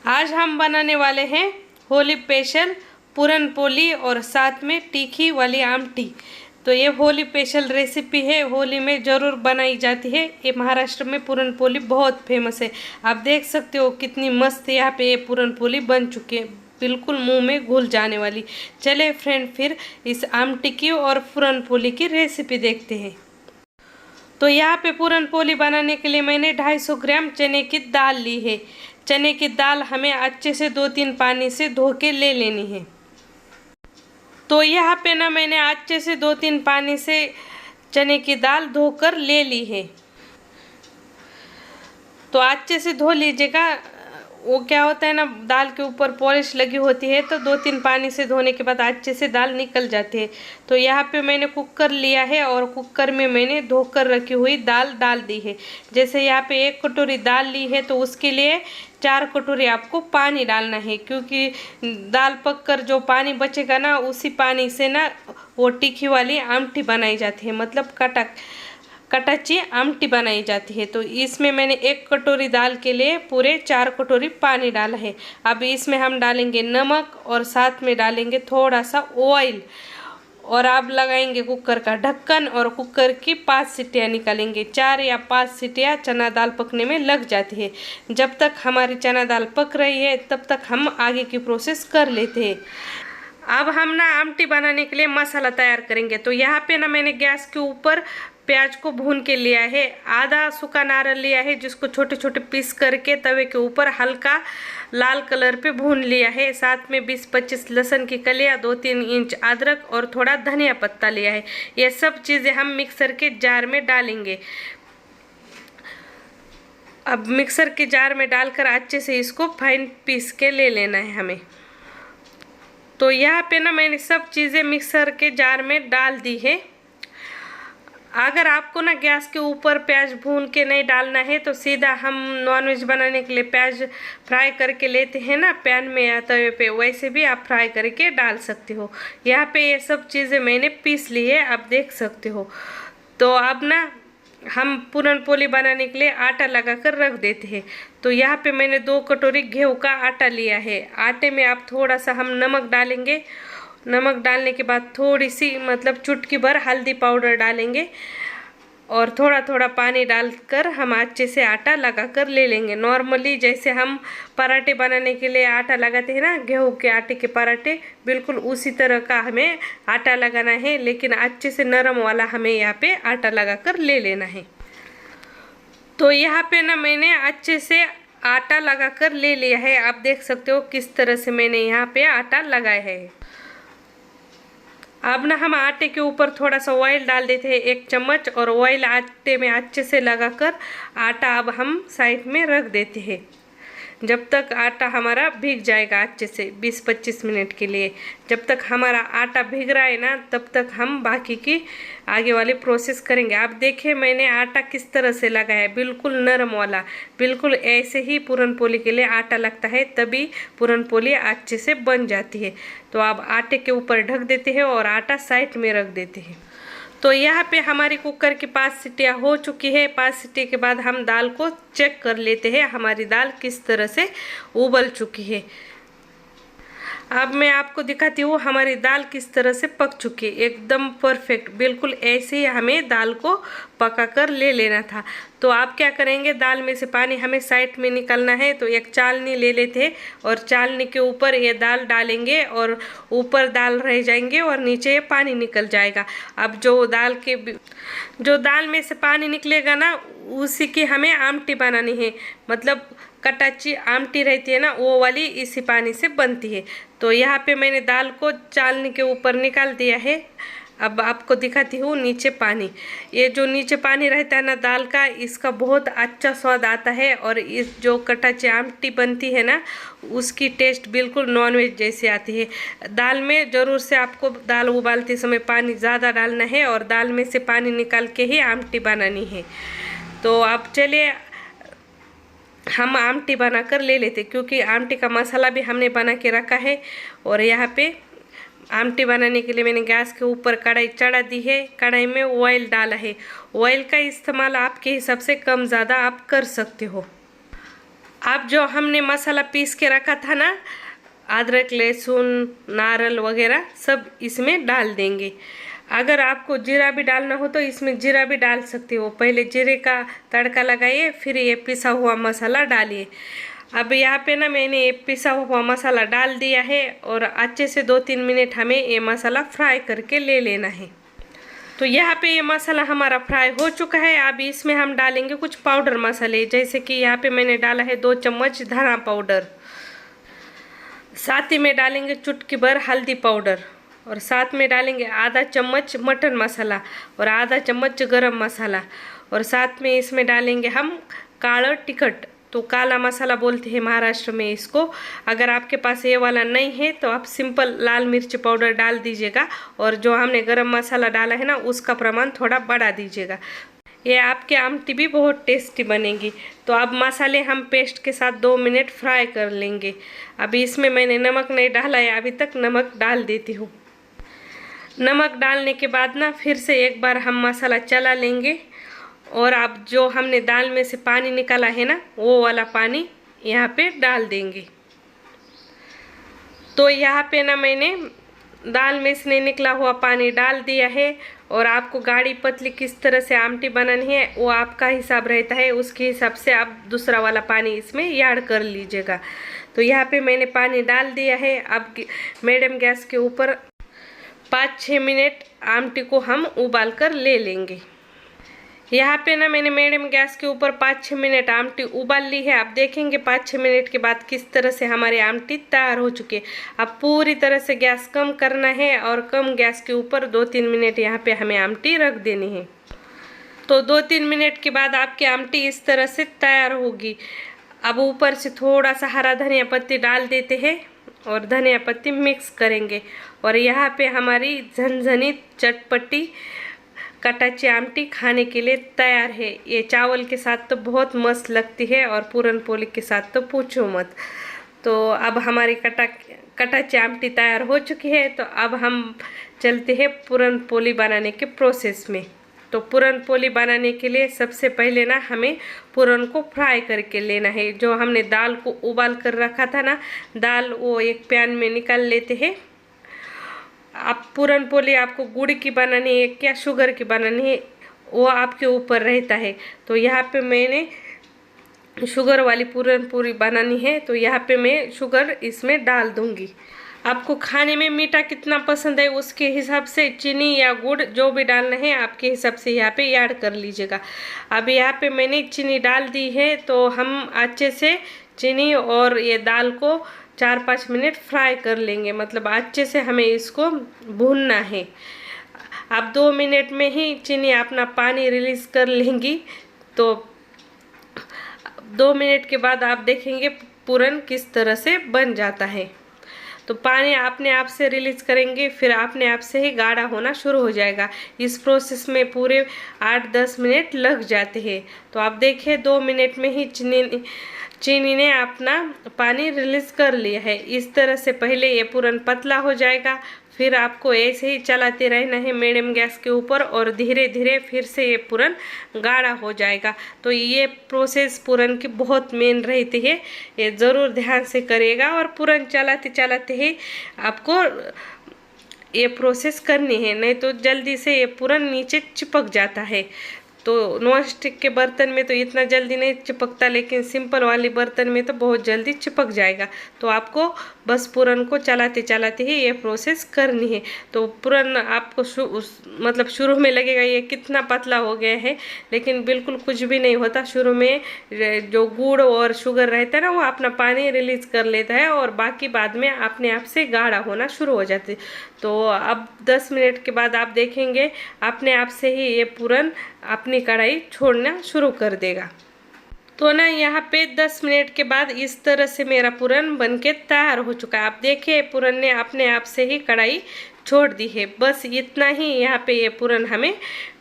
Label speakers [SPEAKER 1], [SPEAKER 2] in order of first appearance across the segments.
[SPEAKER 1] आज हम बनाने वाले हैं होली स्पेशल पूरन पोली और साथ में तीखी वाली आमटी। तो ये होली स्पेशल रेसिपी है, होली में ज़रूर बनाई जाती है। ये महाराष्ट्र में पूरन पोली बहुत फेमस है। आप देख सकते हो कितनी मस्त यहाँ पे ये पूरन पोली बन चुकी है, बिल्कुल मुंह में घुल जाने वाली। चले फ्रेंड, फिर इस आमटी की और पूरन पोली की रेसिपी देखते हैं। तो यहाँ पे पूरन पोली बनाने के लिए मैंने 250 ग्राम चने की दाल ली है। चने की दाल हमें अच्छे से 2-3 पानी से धो के ले लेनी है। तो यहाँ पे ना मैंने अच्छे से 2-3 पानी से चने की दाल धोकर ले ली है। तो अच्छे से धो लीजिएगा। वो क्या होता है ना, दाल के ऊपर पॉलिश लगी होती है, तो 2-3 पानी से धोने के बाद अच्छे से दाल निकल जाती है। तो यहाँ पे मैंने कुकर लिया है और कुकर में मैंने धोकर रखी हुई दाल डाल दी है। जैसे यहाँ पे 1 कटोरी दाल ली है तो उसके लिए 4 कटोरी आपको पानी डालना है, क्योंकि दाल पककर जो पानी बचेगा ना, उसी पानी से ना वो तीखी वाली आमटी बनाई जाती है, मतलब कटाची आमटी बनाई जाती है। तो इसमें मैंने 1 कटोरी दाल के लिए पूरे 4 कटोरी पानी डाला है। अब इसमें हम डालेंगे नमक और साथ में डालेंगे थोड़ा सा ऑयल, और अब लगाएंगे कुकर का ढक्कन और कुकर की 5 सीटियाँ निकालेंगे। 4 या 5 सीटियाँ चना दाल पकने में लग जाती है। जब तक हमारी चना दाल पक रही है तब तक हम आगे की प्रोसेस कर लेते हैं। अब हम ना आमटी बनाने के लिए मसाला तैयार करेंगे। तो यहाँ पे ना मैंने गैस के ऊपर प्याज को भून के लिया है। आधा सूखा नारियल लिया है, जिसको छोटे छोटे पीस करके तवे के ऊपर हल्का लाल कलर पे भून लिया है। साथ में 20-25 लहसुन की कलियाँ, 2-3 इंच अदरक और थोड़ा धनिया पत्ता लिया है। ये सब चीज़ें हम मिक्सर के जार में डालेंगे। अब मिक्सर के जार में डालकर अच्छे से इसको फाइन पीस के ले लेना है हमें। तो यहाँ पे ना मैंने सब चीज़ें मिक्सर के जार में डाल दी है। अगर आपको ना गैस के ऊपर प्याज भून के नहीं डालना है तो सीधा हम नॉनवेज बनाने के लिए प्याज फ्राई करके लेते हैं ना पैन में या तवे पे, वैसे भी आप फ्राई करके डाल सकते हो। यहाँ पे ये सब चीज़ें मैंने पीस ली है, आप देख सकते हो। तो अब ना हम पूरन पोली बनाने के लिए आटा लगा कर रख देते हैं। तो यहाँ पे मैंने 2 कटोरी गेहूं का आटा लिया है। आटे में आप थोड़ा सा हम नमक डालेंगे। नमक डालने के बाद थोड़ी सी, मतलब चुटकी भर हल्दी पाउडर डालेंगे और थोड़ा थोड़ा पानी डालकर हम अच्छे से आटा लगा कर ले लेंगे। नॉर्मली जैसे हम पराठे बनाने के लिए आटा लगाते हैं ना, गेहूं के आटे के पराठे, बिल्कुल उसी तरह का हमें आटा लगाना है, लेकिन अच्छे से नरम वाला हमें यहाँ पे आटा लगा कर ले लेना है। तो यहाँ पे ना मैंने अच्छे से आटा लगा कर ले लिया है। आप देख सकते हो किस तरह से मैंने यहाँ पे आटा लगाया है। अब ना हम आटे के ऊपर थोड़ा सा ऑयल डाल देते हैं, 1 चम्मच, और ऑयल आटे में अच्छे से लगाकर आटा अब हम साइड में रख देते हैं, जब तक आटा हमारा भीग जाएगा अच्छे से 20-25 मिनट के लिए। जब तक हमारा आटा भीग रहा है ना, तब तक हम बाकी की आगे वाली प्रोसेस करेंगे। आप देखिए मैंने आटा किस तरह से लगाया है, बिल्कुल नरम वाला। बिल्कुल ऐसे ही पूरन पोली के लिए आटा लगता है, तभी पूरन पोली अच्छे से बन जाती है। तो आप आटे के ऊपर ढक देते हैं और आटा साइड में रख देते हैं। तो यहाँ पे हमारी कुकर की 5 सीटियाँ हो चुकी है। 5 सीटी के बाद हम दाल को चेक कर लेते हैं, हमारी दाल किस तरह से उबल चुकी है। अब मैं आपको दिखाती हूँ हमारी दाल किस तरह से पक चुकी है, एकदम परफेक्ट। बिल्कुल ऐसे ही हमें दाल को पका कर ले लेना था। तो आप क्या करेंगे, दाल में से पानी हमें साइड में निकालना है। तो एक चालनी ले लेते हैं और चालनी के ऊपर ये दाल डालेंगे और ऊपर दाल रह जाएंगे और नीचे ये पानी निकल जाएगा। अब जो दाल में से पानी निकलेगा ना, उसी की हमें आमटी बनानी है, मतलब कटाची आमटी रहती है ना, वो वाली इसी पानी से बनती है। तो यहाँ पे मैंने दाल को चालनी के ऊपर निकाल दिया है। अब आपको दिखाती हूँ नीचे पानी। ये जो नीचे पानी रहता है ना दाल का, इसका बहुत अच्छा स्वाद आता है, और इस जो कटाची आमटी बनती है ना, उसकी टेस्ट बिल्कुल नॉनवेज जैसी आती है। दाल में ज़रूर से आपको दाल उबालते समय पानी ज़्यादा डालना है और दाल में से पानी निकाल के ही आमटी बनानी है। तो अब चलिए हम आमटी बना कर ले लेते, क्योंकि आमटी का मसाला भी हमने बना के रखा है। और यहाँ पे आमटी बनाने के लिए मैंने गैस के ऊपर कढ़ाई चढ़ा दी है। कढ़ाई में ऑयल डाला है। ऑयल का इस्तेमाल आपके हिसाब से कम ज़्यादा आप कर सकते हो। अब जो हमने मसाला पीस के रखा था ना, अदरक लहसुन नारियल वगैरह सब इसमें डाल देंगे। अगर आपको जीरा भी डालना हो तो इसमें जीरा भी डाल सकते हो। पहले जीरे का तड़का लगाइए, फिर ये पिसा हुआ मसाला डालिए। अब यहाँ पे ना मैंने ये पिसा हुआ मसाला डाल दिया है और अच्छे से 2-3 मिनट हमें ये मसाला फ्राई करके ले लेना है। तो यहाँ पे ये मसाला हमारा फ्राई हो चुका है। अब इसमें हम डालेंगे कुछ पाउडर मसाले, जैसे कि यहाँ पे मैंने डाला है 2 चम्मच धना पाउडर, साथ ही में डालेंगे चुटकी भर हल्दी पाउडर, और साथ में डालेंगे आधा चम्मच मटन मसाला और आधा चम्मच गरम मसाला, और साथ में इसमें डालेंगे हम काला टिकट, तो काला मसाला बोलते हैं महाराष्ट्र में इसको। अगर आपके पास ये वाला नहीं है तो आप सिंपल लाल मिर्च पाउडर डाल दीजिएगा, और जो हमने गरम मसाला डाला है ना उसका प्रमाण थोड़ा बढ़ा दीजिएगा। ये आपके आमटी भी बहुत टेस्टी बनेगी। तो अब मसाले हम पेस्ट के साथ 2 मिनट फ्राई कर लेंगे। अभी इसमें मैंने नमक नहीं डाला है, अभी तक नमक डाल देती हूँ। नमक डालने के बाद ना फिर से एक बार हम मसाला चला लेंगे, और अब जो हमने दाल में से पानी निकाला है ना वो वाला पानी यहाँ पे डाल देंगे। तो यहाँ पे ना मैंने दाल में से निकला हुआ पानी डाल दिया है, और आपको गाढ़ी पतली किस तरह से आमटी बनानी है वो आपका हिसाब रहता है, उसके हिसाब से आप दूसरा वाला पानी इसमें ऐड कर लीजिएगा। तो यहाँ पे मैंने पानी डाल दिया है। अब मीडियम गैस के ऊपर 5-6 मिनट आमटी को हम उबाल कर ले लेंगे। यहाँ पे ना मैंने मीडियम गैस के ऊपर 5-6 मिनट आमटी उबाल ली है। आप देखेंगे 5-6 मिनट के बाद किस तरह से हमारी आमटी तैयार हो चुकी है। अब पूरी तरह से गैस कम करना है, और कम गैस के ऊपर 2-3 मिनट यहाँ पे हमें आमटी रख देनी है। तो 2-3 मिनट के बाद आपकी आमटी इस तरह से तैयार होगी। अब ऊपर से थोड़ा सा हरा धनिया पत्ती डाल देते हैं, और धनिया पत्ती मिक्स करेंगे, और यहाँ पे हमारी झनझनी चटपटी कटाची आमटी खाने के लिए तैयार है। ये चावल के साथ तो बहुत मस्त लगती है, और पूरन पोली के साथ तो पूछो मत। तो अब हमारी कटाची आमटी तैयार हो चुकी है। तो अब हम चलते हैं पूरन पोली बनाने के प्रोसेस में। तो पूरन पोली बनाने के लिए सबसे पहले ना हमें पूरन को फ्राई करके लेना है। जो हमने दाल को उबाल कर रखा था ना, दाल वो एक पैन में निकाल लेते हैं। आप पूरन पोली आपको गुड़ की बनानी है क्या शुगर की बनानी है वो आपके ऊपर रहता है। तो यहाँ पे मैंने शुगर वाली पूरन पूरी बनानी है, तो यहाँ पे मैं शुगर इसमें डाल दूँगी। आपको खाने में मीठा कितना पसंद है उसके हिसाब से चीनी या गुड़ जो भी डालना है आपके हिसाब से यहाँ पे ऐड कर लीजिएगा। अब यहाँ पे मैंने चीनी डाल दी है, तो हम अच्छे से चीनी और ये दाल को 4-5 मिनट फ्राई कर लेंगे, मतलब अच्छे से हमें इसको भूनना है। अब 2 मिनट में ही चीनी अपना पानी रिलीज़ कर लेंगी। तो 2 मिनट के बाद आप देखेंगे पूरन किस तरह से बन जाता है। तो पानी अपने आप से रिलीज़ करेंगे, फिर अपने आप से ही गाढ़ा होना शुरू हो जाएगा। इस प्रोसेस में पूरे 8-10 मिनट लग जाते हैं। तो आप देखिए 2 मिनट में ही चीनी ने अपना पानी रिलीज़ कर लिया है। इस तरह से पहले ये पूरन पतला हो जाएगा, फिर आपको ऐसे ही चलाते रहना है मीडियम गैस के ऊपर, और धीरे धीरे फिर से ये पूरन गाढ़ा हो जाएगा। तो ये प्रोसेस पूरन की बहुत मेन रहती है, ये ज़रूर ध्यान से करिएगा। और पूरन चलाते चलाते ही आपको ये प्रोसेस करनी है, नहीं तो जल्दी से ये पूरन नीचे चिपक जाता है। तो नॉन स्टिक के बर्तन में तो इतना जल्दी नहीं चिपकता, लेकिन सिंपल वाली बर्तन में तो बहुत जल्दी चिपक जाएगा। तो आपको बस पूरन को चलाते चलाते ही ये प्रोसेस करनी है। तो पूरन आपको मतलब शुरू में लगेगा ये कितना पतला हो गया है, लेकिन बिल्कुल कुछ भी नहीं होता। शुरू में जो गुड़ और शुगर रहता है ना वो अपना पानी रिलीज़ कर लेता है, और बाकी बाद में अपने आप से गाढ़ा होना शुरू हो जाती है। तो अब 10 मिनट के बाद आप देखेंगे अपने आप से ही ये पूरन अपनी कढ़ाई छोड़ना शुरू कर देगा। तो ना यहाँ पे 10 मिनट के बाद इस तरह से मेरा पूरन बनके तैयार हो चुका है। आप देखिए पूरन ने अपने आप से ही कढ़ाई छोड़ दी है। बस इतना ही यहाँ पे ये पूरन हमें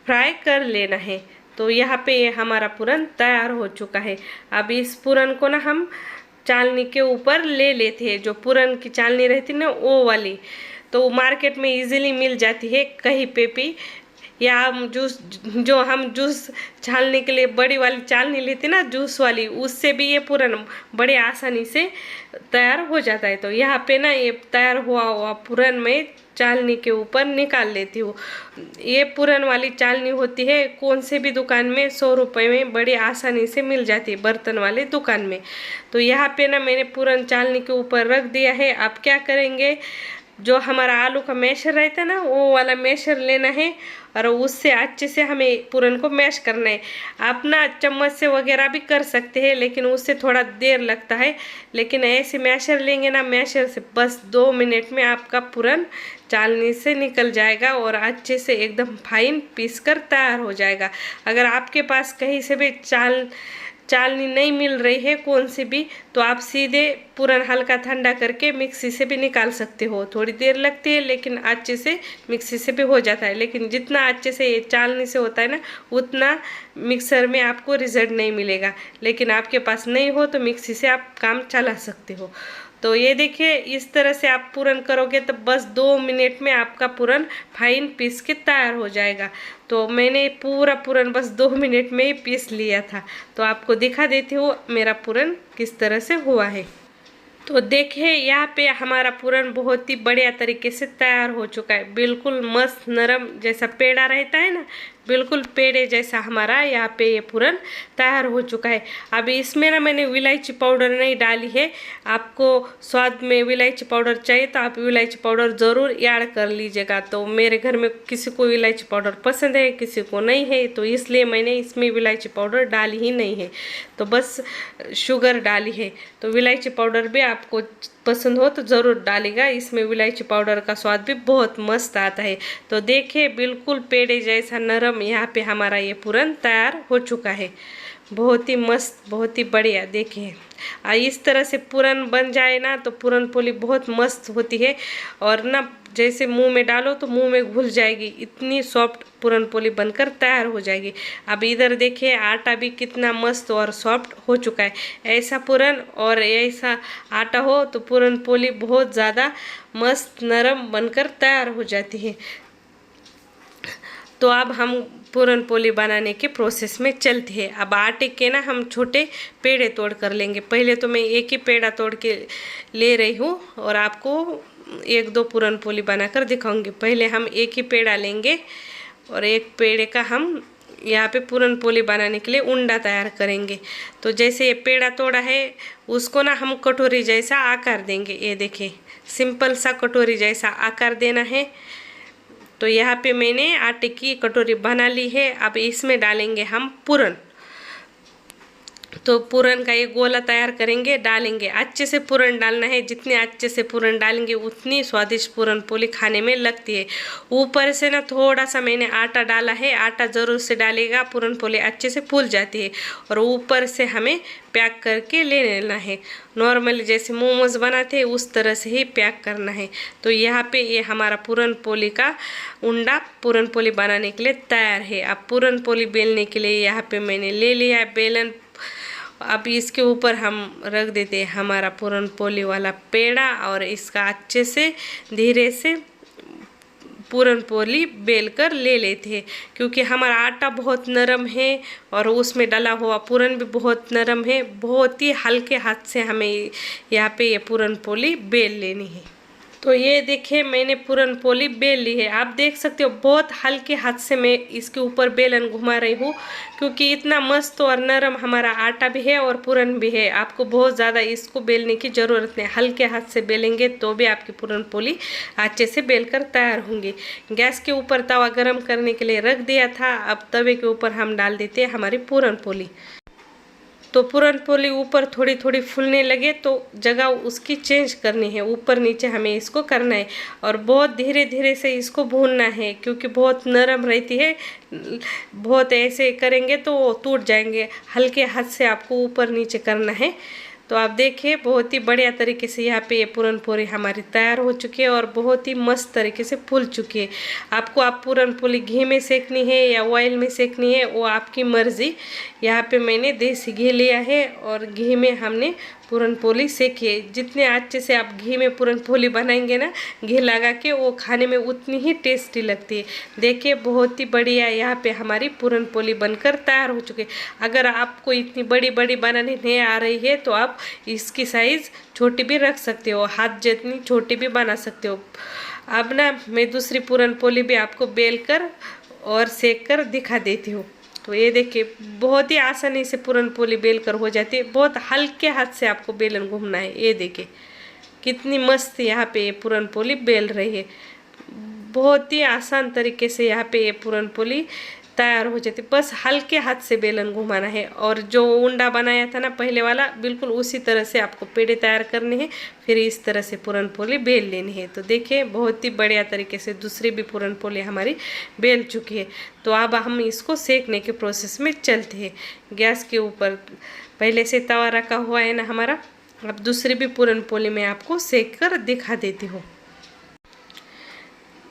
[SPEAKER 1] फ्राई कर लेना है। तो यहाँ पे ये हमारा पूरन तैयार हो चुका है। अब इस पूरन को ना हम चालनी के ऊपर ले लेते हैं। जो पूरन की चालनी रहती है ना वो वाली, तो मार्केट में इजीली मिल जाती है कहीं पे भी। या हम जूस, जो हम जूस छानने के लिए बड़ी वाली चालनी लेते ना जूस वाली, उससे भी ये पूरन बड़े आसानी से तैयार हो जाता है। तो यहाँ पे ना ये तैयार हुआ हुआ पूरन मैं चालनी के ऊपर निकाल लेती हूँ। ये पूरन वाली चालनी होती है कौन से भी दुकान में 100 रुपये में बड़ी आसानी से मिल जाती है, बर्तन वाले दुकान में। तो यहाँ पे ना मैंने पूरन चालनी के ऊपर रख दिया है। अब क्या करेंगे, जो हमारा आलू का मैशर रहता है ना, वो वाला मैशर लेना है और उससे अच्छे से हमें पूरन को मैश करना है। आप ना चम्मच से वगैरह भी कर सकते हैं, लेकिन उससे थोड़ा देर लगता है। लेकिन ऐसे मैशर लेंगे ना, मैशर से बस 2 मिनट में आपका पूरन चालनी से निकल जाएगा और अच्छे से एकदम फाइन पीस कर तैयार हो जाएगा। अगर आपके पास कहीं से भी चालनी नहीं मिल रही है कौन सी भी, तो आप सीधे पूरन हल्का ठंडा करके मिक्सी से भी निकाल सकते हो। थोड़ी देर लगती है लेकिन अच्छे से मिक्सी से भी हो जाता है। लेकिन जितना अच्छे से ये चालनी से होता है ना, उतना मिक्सर में आपको रिजल्ट नहीं मिलेगा। लेकिन आपके पास नहीं हो तो मिक्सी से आप काम चला सकते हो। तो ये देखिए, इस तरह से आप पूरन करोगे तो बस 2 मिनट में आपका पूरन फाइन पीस के तैयार हो जाएगा। तो मैंने पूरा पूरन बस 2 मिनट में ही पीस लिया था। तो आपको दिखा देती हूँ मेरा पूरन किस तरह से हुआ है। तो देखिए यहाँ पे हमारा पूरन बहुत ही बढ़िया तरीके से तैयार हो चुका है। बिल्कुल मस्त नरम जैसा पेड़ा रहता है ना, बिल्कुल पेड़े जैसा हमारा यहाँ पे ये पूरन तैयार हो चुका है। अभी इसमें ना मैंने इलायची पाउडर नहीं डाली है। आपको स्वाद में इलायची पाउडर चाहिए तो आप इलायची पाउडर ज़रूर ऐड कर लीजिएगा। तो मेरे घर में किसी को इलायची पाउडर पसंद है, किसी को नहीं है, तो इसलिए मैंने इसमें इलायची पाउडर डाली ही नहीं है। तो बस शुगर डाली है। तो इलायची पाउडर भी आपको पसंद हो तो ज़रूर डालेगा। इसमें इलायची पाउडर का स्वाद भी बहुत मस्त आता है। तो देखिए बिल्कुल पेड़े जैसा नरम यहाँ पे हमारा ये पूरन तैयार हो चुका है। बहुत ही मस्त, बहुत ही बढ़िया। देखिए इस तरह से पूरन बन जाए ना तो पूरन पोली बहुत मस्त होती है। और ना जैसे मुंह में डालो तो मुंह में घुल जाएगी, इतनी सॉफ्ट पूरन पोली बनकर तैयार हो जाएगी। अब इधर देखिए आटा भी कितना मस्त और सॉफ्ट हो चुका है। ऐसा पूरन और ऐसा आटा हो तो पूरन पोली बहुत ज़्यादा मस्त नरम बनकर तैयार हो जाती है। तो अब हम पूरन पोली बनाने के प्रोसेस में चलते हैं। अब आटे के ना हम छोटे पेड़े तोड़ कर लेंगे। पहले तो मैं एक ही पेड़ा तोड़ के ले रही हूँ और आपको 1-2 पूरन पोली बनाकर दिखाऊंगी। पहले हम एक ही पेड़ा लेंगे और एक पेड़े का हम यहाँ पे पूरन पोली बनाने के लिए उंडा तैयार करेंगे। तो जैसे ये पेड़ा तोड़ा है उसको ना हम कटोरी जैसा आकार देंगे। ये देखिए सिंपल सा कटोरी जैसा आकार देना है। तो यहाँ पे मैंने आटे की कटोरी बना ली है। अब इसमें डालेंगे हम पूरन। तो पूरन का ये गोला तैयार करेंगे, डालेंगे। अच्छे से पूरन डालना है। जितने अच्छे से पूरन डालेंगे उतनी स्वादिष्ट पूरन पोली खाने में लगती है। ऊपर से ना थोड़ा सा मैंने आटा डाला है। आटा ज़रूर से डालेगा, पूरन पोली अच्छे से फूल जाती है। और ऊपर से हमें पैक करके ले लेना है। नॉर्मली जैसे मोमोज बनाते हैं उस तरह से ही पैक करना है। तो यहाँ पे ये हमारा पूरन पोली का उंडा पूरन पोली बनाने के लिए तैयार है। अब पूरन पोली बेलने के लिए यहाँ पे मैंने ले लिया है बेलन। अब इसके ऊपर हम रख देते हैं हमारा पूरन पोली वाला पेड़ा और इसका अच्छे से धीरे से पूरन पोली बेल कर ले लेते हैं। क्योंकि हमारा आटा बहुत नरम है और उसमें डला हुआ पूरन भी बहुत नरम है। बहुत ही हल्के हाथ से हमें यहाँ पे ये पूरन पोली बेल लेनी है। तो ये देखिए मैंने पूरन पोली बेल ली है। आप देख सकते हो बहुत हल्के हाथ से मैं इसके ऊपर बेलन घुमा रही हूँ। क्योंकि इतना मस्त और नरम हमारा आटा भी है और पूरन भी है। आपको बहुत ज़्यादा इसको बेलने की ज़रूरत नहीं। हल्के हाथ से बेलेंगे तो भी आपकी पूरन पोली अच्छे से बेल कर तैयार होंगी। गैस के ऊपर तवा गरम करने के लिए रख दिया था। अब तवे के ऊपर हम डाल देते हैं हमारी पूरन पोली। तो पूरन पोली ऊपर थोड़ी थोड़ी फूलने लगे तो जगह उसकी चेंज करनी है। ऊपर नीचे हमें इसको करना है और बहुत धीरे धीरे से इसको भूनना है। क्योंकि बहुत नरम रहती है, बहुत ऐसे करेंगे तो वो टूट जाएंगे। हल्के हाथ से आपको ऊपर नीचे करना है। तो आप देखिए बहुत ही बढ़िया तरीके से यहाँ पे ये पूरन पोली हमारी तैयार हो चुकी है और बहुत ही मस्त तरीके से फूल चुकी है। आपको आप पूरन पोली घी में सेकनी है या ऑयल में सेकनी है वो आपकी मर्ज़ी। यहाँ पे मैंने देसी घी लिया है और घी में हमने पूरन पोली सेकिए। जितने अच्छे से आप घी में पूरन पोली बनाएंगे ना, घी लगा के, वो खाने में उतनी ही टेस्टी लगती है। देखिए बहुत ही बढ़िया यहाँ पे हमारी पूरन पोली बनकर तैयार हो चुकी है। अगर आपको इतनी बड़ी बड़ी बनानी नहीं आ रही है तो आप इसकी साइज़ छोटी भी रख सकते हो, हाथ जितनी छोटी भी बना सकते हो। अब ना मैं दूसरी पूरन पोली भी आपको बेल कर और सेक कर दिखा देती हूँ। तो ये देखिए बहुत ही आसानी से पूरन पोली बेल कर हो जाती है। बहुत हल्के हाथ से आपको बेलन घूमना है। ये देखिए कितनी मस्त यहाँ पे ये पूरन पोली बेल रही है। बहुत ही आसान तरीके से यहाँ पे ये पूरन पोली तैयार हो जाती है। बस हल्के हाथ से बेलन घुमाना है। और जो उंडा बनाया था ना पहले वाला, बिल्कुल उसी तरह से आपको पेड़े तैयार करने हैं। फिर इस तरह से पूरन पोली बेल लेनी है। तो देखिए बहुत ही बढ़िया तरीके से दूसरी भी पूरन पोली हमारी बेल चुकी है। तो अब हम इसको सेकने के प्रोसेस में चलते हैं। गैस के ऊपर पहले से तवा रखा हुआ है ना हमारा। अब दूसरी भी पूरन पोली मैं आपको सेक कर दिखा देती हूँ।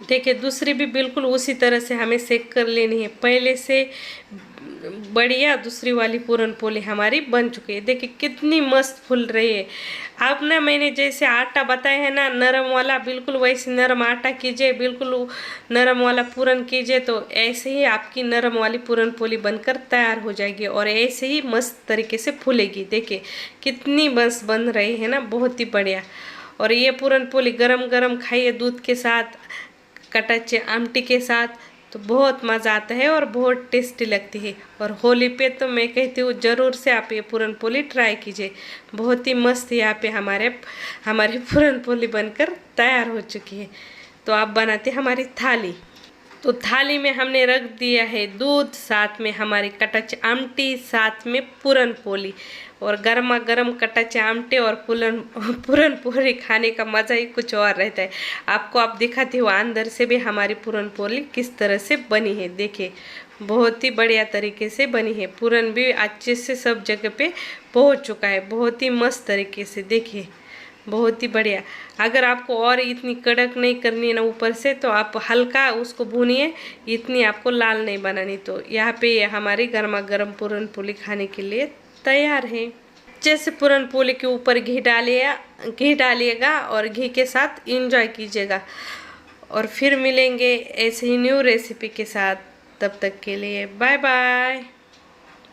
[SPEAKER 1] देखिए दूसरी भी बिल्कुल उसी तरह से हमें सेक कर लेनी है। पहले से बढ़िया दूसरी वाली पूरन पोली हमारी बन चुकी है। देखिए कितनी मस्त फूल रही है। अब ना मैंने जैसे आटा बताया है ना नरम वाला, बिल्कुल वैसे नरम आटा कीजिए, बिल्कुल नरम वाला पूरन कीजिए। तो ऐसे ही आपकी नरम वाली पूरन पोली बनकर तैयार हो जाएगी और ऐसे ही मस्त तरीके से फूलेगी। देखिए कितनी मस्त बन रही है ना, बहुत ही बढ़िया। और ये पूरन पोली गरम गरम खाइए दूध के साथ, कटचे आमटी के साथ, तो बहुत मज़ा आता है और बहुत टेस्टी लगती है। और होली पे तो मैं कहती हूँ ज़रूर से आप ये पूरन पोली ट्राई कीजिए। बहुत ही मस्त यहाँ पे हमारी पूरन पोली बनकर तैयार हो चुकी है। तो आप बनाते हमारी थाली। तो थाली में हमने रख दिया है दूध, साथ में हमारी कटच आमटी, साथ में पूरन पोली। और गर्मा गर्म कटच आमटे और पूरन पोली खाने का मज़ा ही कुछ और रहता है। आप दिखाती हो अंदर से भी हमारी पूरन पोली किस तरह से बनी है। देखिए बहुत ही बढ़िया तरीके से बनी है। पूरन भी अच्छे से सब जगह पे पहुंच चुका है, बहुत ही मस्त तरीके से। देखिए बहुत ही बढ़िया। अगर आपको और इतनी कड़क नहीं करनी है ना ऊपर से, तो आप हल्का उसको भूनिए, इतनी आपको लाल नहीं बनानी। तो यहाँ पे हमारी गर्मा गर्म पूरन पोली खाने के लिए तैयार है। जैसे पूरन पोली के ऊपर घी डालिएगा और घी के साथ इंजॉय कीजिएगा। और फिर मिलेंगे ऐसे ही न्यू रेसिपी के साथ। तब तक के लिए बाय बाय।